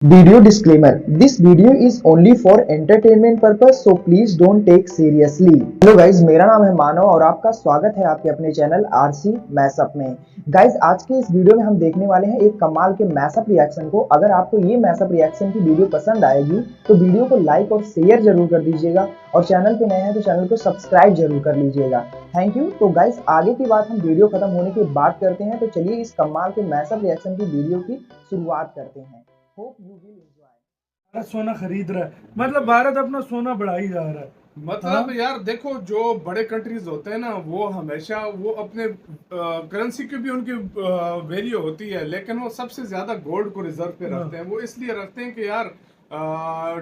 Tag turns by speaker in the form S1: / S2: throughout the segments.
S1: Video disclaimer: This video is only for entertainment purpose, so please don't take seriously. Hello guys, मेरा नाम है मानव और आपका स्वागत है आपके अपने चैनल आरसी मैशअप में। गाइज, आज के इस वीडियो में हम देखने वाले हैं एक कमाल के मैशअप रिएक्शन को। अगर आपको ये मैशअप रिएक्शन की वीडियो पसंद आएगी तो वीडियो को लाइक और शेयर जरूर कर दीजिएगा और चैनल पे नए हैं तो चैनल को सब्सक्राइब जरूर कर लीजिएगा। Thank you. तो गाइज, आगे की बात हम वीडियो खत्म होने के बाद करते हैं, तो चलिए इस कमाल के मैशअप रिएक्शन की वीडियो की शुरुआत करते हैं। Hope you will enjoy.
S2: Bharat सोना खरीद रहा है, मतलब भारत अपना सोना बढ़ा ही जा रहा है।
S3: मतलब यार देखो, जो बड़े कंट्रीज होते हैं ना, वो हमेशा वो अपने करेंसी की भी उनकी वैल्यू होती है, लेकिन वो सबसे ज्यादा गोल्ड को रिजर्व पे रखते हैं। वो इसलिए रखते हैं कि यार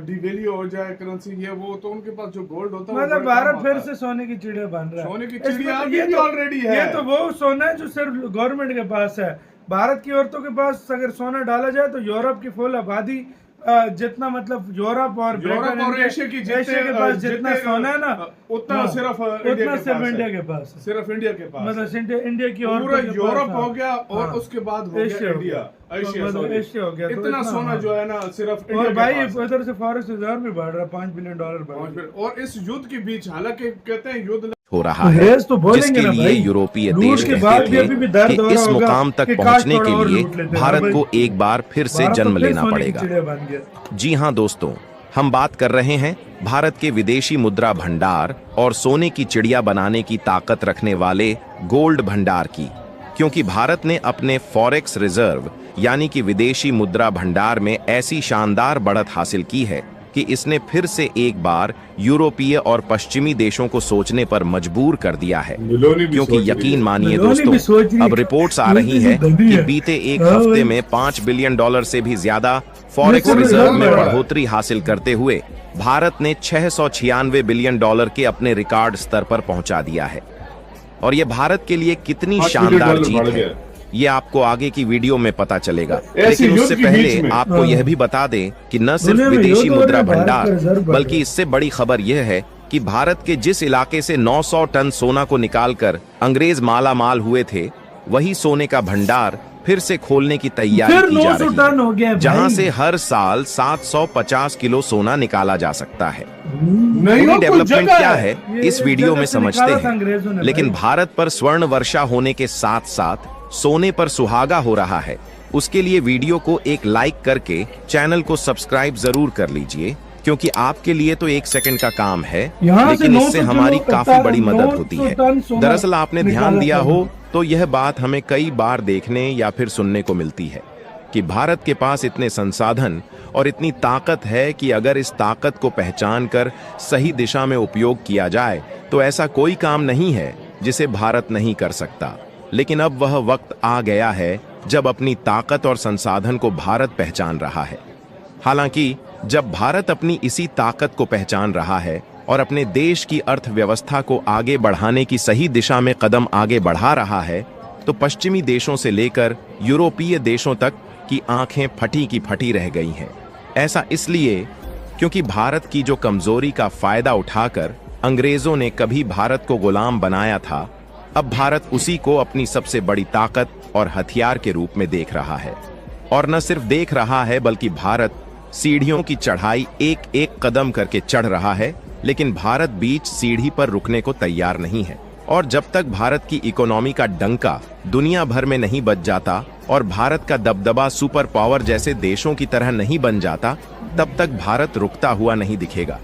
S3: डिवेल्यू हो जाए करेंसी, ये वो, तो उनके पास जो गोल्ड होता है,
S2: मतलब भारत फिर से सोने की चिड़िया बन रहा है।
S3: सोने की चिड़िया ये तो ऑलरेडी है।
S2: ये तो वो सोना है जो सिर्फ गवर्नमेंट के पास है। भारत की औरतों के पास अगर सोना डाला जाए तो यूरोप की फुल आबादी जितना, मतलब यूरोप और
S3: एशिया के
S2: पास जितना सोना है ना,
S3: उतना सिर्फ
S2: इंडिया के पास,
S3: सिर्फ इंडिया के पास,
S2: मतलब इंडिया की और
S3: पूरा यूरोप हो गया और उसके बाद हो गया इंडिया,
S2: एशिया हो गया।
S3: इतना सोना जो है ना सिर्फ इंडिया।
S2: और भाई इधर से फॉरेक्स रिजर्व भी बढ़ रहा है, $5 बिलियन बढ़ रहा है।
S3: और इस युद्ध के बीच, हालांकि कहते हैं युद्ध
S4: हो रहा है, जिसके लिए यूरोपीय देश कहते थे कि इस मुकाम तक पहुंचने के लिए भारत को एक बार फिर से जन्म लेना पड़ेगा। जी हां दोस्तों, हम बात कर रहे हैं भारत के विदेशी मुद्रा भंडार और सोने की चिड़िया बनाने की ताकत रखने वाले गोल्ड भंडार की। क्योंकि भारत ने अपने फॉरेक्स रिजर्व यानी कि विदेशी मुद्रा भंडार में ऐसी शानदार बढ़त हासिल की है कि इसने फिर से एक बार यूरोपीय और पश्चिमी देशों को सोचने पर मजबूर कर दिया है। क्योंकि यकीन मानिए दोस्तों, अब रिपोर्ट्स आ रही है कि बीते एक हफ्ते में $5 बिलियन से भी ज्यादा फॉरेक्स रिजर्व में बढ़ोतरी हासिल करते हुए भारत ने $696 बिलियन के अपने रिकॉर्ड स्तर पर पहुंचा दिया है। और यह भारत के लिए कितनी शानदार जीत है, ये आपको आगे की वीडियो में पता चलेगा। लेकिन उससे पहले आपको यह भी बता दें कि न सिर्फ विदेशी मुद्रा भंडार, बल्कि इससे बड़ी खबर यह है कि भारत के जिस इलाके से 900 टन सोना को निकालकर अंग्रेज माला माल हुए थे, वही सोने का भंडार फिर से खोलने की तैयारी की जा रही है, जहां से हर साल 750 किलो सोना निकाला जा सकता है। पूरी डेवलपमेंट क्या है इस वीडियो में समझते हैं। लेकिन भारत पर स्वर्ण वर्षा होने के साथ साथ सोने पर सुहागा हो रहा है, उसके लिए वीडियो को एक लाइक करके चैनल को सब्सक्राइब जरूर कर लीजिए, क्योंकि आपके लिए तो 1 सेकंड का काम है, लेकिन इससे हमारी काफी बड़ी मदद होती है। दरअसल आपने ध्यान दिया हो तो यह बात हमें कई बार देखने या फिर सुनने को मिलती है कि भारत के पास इतने संसाधन और इतनी ताकत है कि अगर इस ताकत को पहचान कर सही दिशा में उपयोग किया जाए तो ऐसा कोई काम नहीं है जिसे भारत नहीं कर सकता। लेकिन अब वह वक्त आ गया है जब अपनी ताकत और संसाधन को भारत पहचान रहा है। हालांकि जब भारत अपनी इसी ताकत को पहचान रहा है और अपने देश की अर्थव्यवस्था को आगे बढ़ाने की सही दिशा में कदम आगे बढ़ा रहा है, तो पश्चिमी देशों से लेकर यूरोपीय देशों तक की आंखें फटी की फटी रह गई हैं। ऐसा इसलिए क्योंकि भारत की जो कमजोरी का फायदा उठाकर अंग्रेजों ने कभी भारत को गुलाम बनाया था, अब भारत उसी को अपनी सबसे बड़ी ताकत और हथियार के रूप में देख रहा है। और न सिर्फ देख रहा है, बल्कि भारत सीढ़ियों की चढ़ाई एक एक कदम करके चढ़ रहा है, लेकिन भारत बीच सीढ़ी पर रुकने को तैयार नहीं है। और जब तक भारत की इकोनॉमी का डंका दुनिया भर में नहीं बज जाता और भारत का दबदबा सुपर पावर जैसे देशों की तरह नहीं बन जाता, तब तक भारत रुकता हुआ नहीं दिखेगा।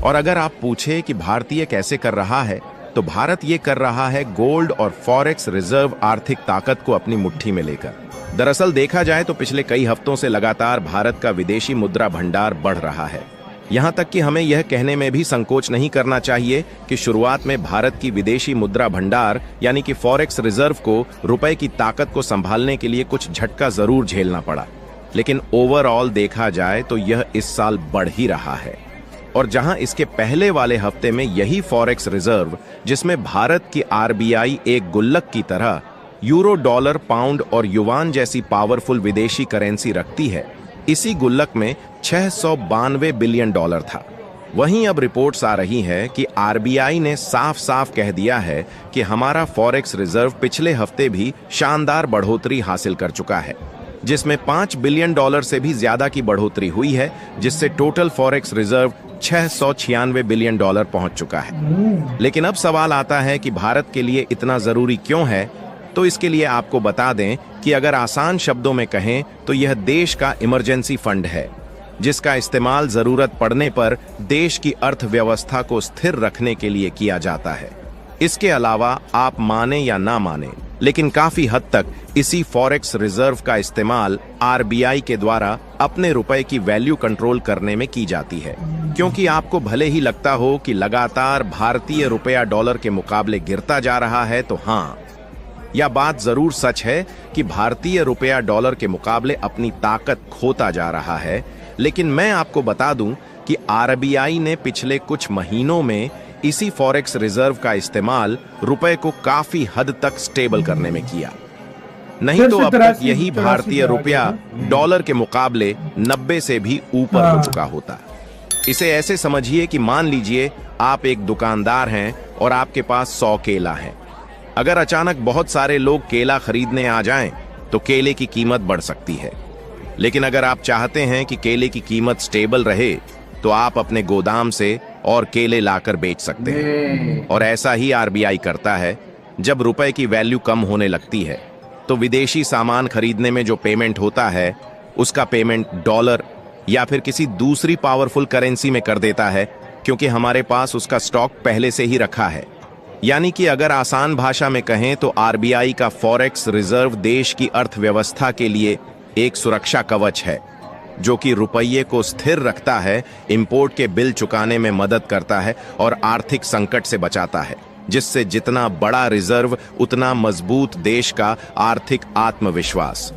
S4: और अगर आप पूछे कि भारतीय कैसे कर रहा है, तो भारत ये कर रहा है गोल्ड और फॉरेक्स रिजर्व आर्थिक ताकत को अपनी मुट्ठी में लेकर। दरअसल देखा जाए तो पिछले कई हफ्तों से लगातार भारत का विदेशी मुद्रा भंडार बढ़ रहा है। यहां तक कि हमें यह कहने में भी संकोच नहीं करना चाहिए कि शुरुआत में भारत की विदेशी मुद्रा भंडार यानी कि फॉरेक्स रिजर्व को रुपए की ताकत को संभालने के लिए कुछ झटका जरूर झेलना पड़ा। लेकिन ओवरऑल देखा जाए तो यह इस साल बढ़ ही रहा है। और जहां इसके पहले वाले हफ्ते में यही फॉरेक्स रिजर्व, जिसमें भारत की आरबीआई एक गुल्लक की तरह यूरो, डॉलर, पाउंड और युवान जैसी पावरफुल विदेशी करेंसी रखती है, इसी गुल्लक में $692 बिलियन था। वहीं अब रिपोर्ट्स आ रही है कि आरबीआई ने साफ साफ कह दिया है कि हमारा फॉरेक्स रिजर्व पिछले हफ्ते भी शानदार बढ़ोतरी हासिल कर चुका है। जिसमें $5 बिलियन से भी ज्यादा की बढ़ोतरी हुई है, जिससे टोटल फॉरेक्स रिजर्व $696 बिलियन पहुंच चुका है। लेकिन अब सवाल आता है कि भारत के लिए इतना जरूरी क्यों है। तो इसके लिए आपको बता दें कि अगर आसान शब्दों में कहें तो यह देश का इमरजेंसी फंड है, जिसका इस्तेमाल जरूरत पड़ने पर देश की अर्थव्यवस्था को स्थिर रखने के लिए किया जाता है। इसके अलावा आप माने या ना माने, लेकिन काफी हद तक इसी फॉरेक्स रिजर्व का इस्तेमाल आरबीआई के द्वारा अपने रुपए की वैल्यू कंट्रोल करने में की जाती है। क्योंकि आपको भले ही लगता हो कि लगातार भारतीय रुपया डॉलर के मुकाबले गिरता जा रहा है, तो हाँ, यह बात जरूर सच है कि भारतीय रुपया डॉलर के मुकाबले अपनी ताकत खोता जा रहा है। लेकिन मैं आपको बता दूं कि आरबीआई ने पिछले कुछ महीनों में इसी फॉरेक्स रिजर्व का इस्तेमाल रुपए को काफी हद तक स्टेबल करने में किया। नहीं तो अब तक यही भारतीय रुपया डॉलर के मुकाबले 90 से भी ऊपर हो चुका होता। इसे ऐसे समझिए कि मान लीजिए आप एक दुकानदार हैं और आपके पास 100 केला है। अगर अचानक बहुत सारे लोग केला खरीदने आ जाएं, तो केले की कीमत बढ़ सकती है। लेकिन अगर आप चाहते हैं कि केले की कीमत स्टेबल रहे, तो आप अपने गोदाम से और केले लाकर बेच सकते हैं। और ऐसा ही आरबीआई करता है। जब रुपए की वैल्यू कम होने लगती है, तो विदेशी सामान खरीदने में जो पेमेंट होता है, उसका पेमेंट डॉलर या फिर किसी दूसरी पावरफुल करेंसी में कर देता है, क्योंकि हमारे पास उसका स्टॉक पहले से ही रखा है। यानी कि अगर आसान भाषा में कहें तो आरबीआई का फॉरेक्स रिजर्व देश की अर्थव्यवस्था के लिए एक सुरक्षा कवच है, जो कि रुपये को स्थिर रखता है, इंपोर्ट के बिल चुकाने में मदद करता है और आर्थिक संकट से बचाता है, जिससे जितना बड़ा रिजर्व उतना मजबूत देश का आर्थिक आत्मविश्वास।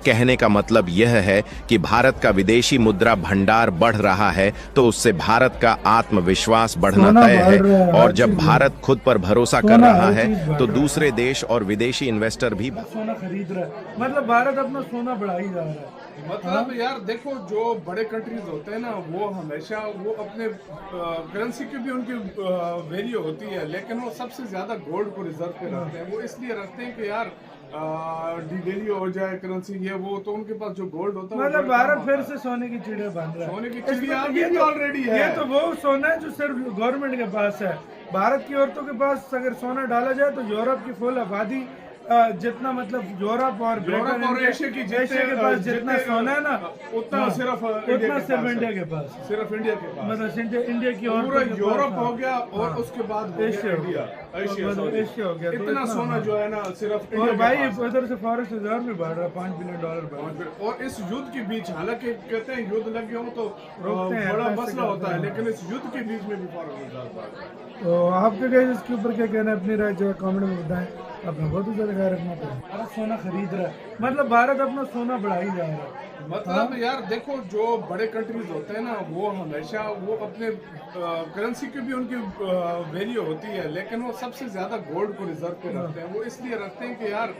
S4: कहने का मतलब यह है कि भारत का विदेशी मुद्रा भंडार बढ़ रहा है, तो उससे भारत का आत्मविश्वास बढ़ना तय है। और जब भारत खुद पर भरोसा कर रहा है, तो दूसरे देश और विदेशी इन्वेस्टर भी
S2: सोना खरीद रहा है। मतलब भारत अपना सोना बढ़ा ही जा रहा है।
S3: मतलब यार देखो, जो बड़े कंट्रीज होते हैं ना, वो हमेशा वो अपने करेंसी की भी उनकी वैल्यू होती है, लेकिन वो सबसे ज्यादा गोल्ड को रिजर्व पे रखते हैं। वो इसलिए रखते हैं कि यार डिवेल्यू हो जाए करेंसी, ये वो, तो उनके पास जो गोल्ड होता है,
S2: मतलब भारत फिर से सोने की चिड़िया बन रहा है।
S3: सोने की चिड़िया भी ऑलरेडी है।
S2: ये तो वो सोना है जो सिर्फ गवर्नमेंट के पास है। भारत की औरतों के पास अगर सोना डाला जाए तो यूरोप की फुल आबादी जितना, मतलब यूरोप और
S3: एशिया
S2: के पास जितना सोना है ना,
S3: उतना सिर्फ
S2: इंडिया के पास,
S3: सिर्फ इंडिया के पास,
S2: मतलब इंडिया की और
S3: पूरा यूरोप हो गया और उसके बाद एशिया
S2: हो गया।
S3: इतना सोना जो है ना सिर्फ
S2: और भाई उधर से फॉरेक्स रिजर्व में बढ़ रहा है, $5 बिलियन बढ़ रहा।
S3: और इस युद्ध के बीच, हालांकि कहते हैं युद्ध लगे हो तो बड़ा मसला होता है, लेकिन इस युद्ध के बीच में भी फॉरेक्स रिजर्व बढ़ रहा है।
S2: तो आपके क्या इसके ऊपर क्या कहना है, अपनी राय जो है कमेंट में बताएं। अपना बहुत ही ज्यादा ख्याल रखना पड़ेगा। भारत सोना खरीद रहा है, मतलब भारत अपना सोना बढ़ा ही जा रहा है।
S3: मतलब यार देखो, जो बड़े कंट्रीज होते हैं ना, वो हमेशा वो अपने करेंसी की भी उनकी वैल्यू होती है, लेकिन वो सबसे ज्यादा गोल्ड को रिजर्व पे रखते हैं। वो इसलिए रखते हैं कि यार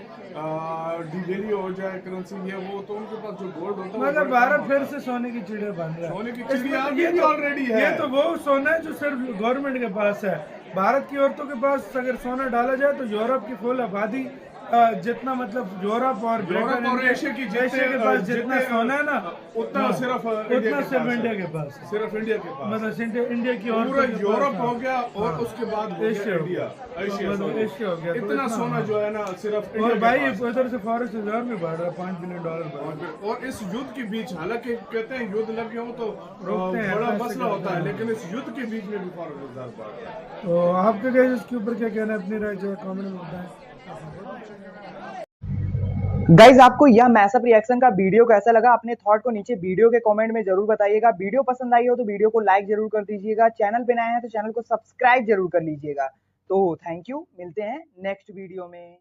S3: डिवेल्यू हो जाए करेंसी, ये वो, तो उनके पास जो गोल्ड होता है,
S2: मतलब भारत फिर से सोने की चिड़िया बन रहा है।
S3: सोने की चिड़िया भी ऑलरेडी है।
S2: ये तो वो सोना है जो सिर्फ गवर्नमेंट के पास है। भारत की औरतों के पास अगर सोना डाला जाए तो यूरोप की फुल आबादी जितना, मतलब यूरोप और
S3: एशिया
S2: के पास जितना सोना है ना,
S3: उतना सिर्फ
S2: इंडिया के पास,
S3: सिर्फ इंडिया के पास,
S2: मतलब इंडिया की और
S3: पूरा यूरोप हो गया और उसके बाद
S2: एशिया हो गया।
S3: इतना सोना जो है ना सिर्फ।
S2: और भाई उधर से फॉरेक्स रिजर्व में बढ़ रहा है, $5 बिलियन बढ़ रहा।
S3: और इस युद्ध के बीच, हालांकि कहते हैं युद्ध लगे हो तो बड़ा मसला होता है, लेकिन इस युद्ध के बीच में भी फॉरेक्स रिजर्व बढ़ रहा है।
S2: तो आपके क्या इसके ऊपर क्या कहना है, अपनी राय जो है कमेंट में बताएं।
S1: गाइज, आपको यह मैसअप रिएक्शन का वीडियो कैसा लगा? अपने थॉट को नीचे वीडियो के कमेंट में जरूर बताइएगा। वीडियो पसंद आई हो तो वीडियो को लाइक जरूर कर दीजिएगा। चैनल पे नए हैं तो चैनल को सब्सक्राइब जरूर कर लीजिएगा। तो थैंक यू, मिलते हैं नेक्स्ट वीडियो में।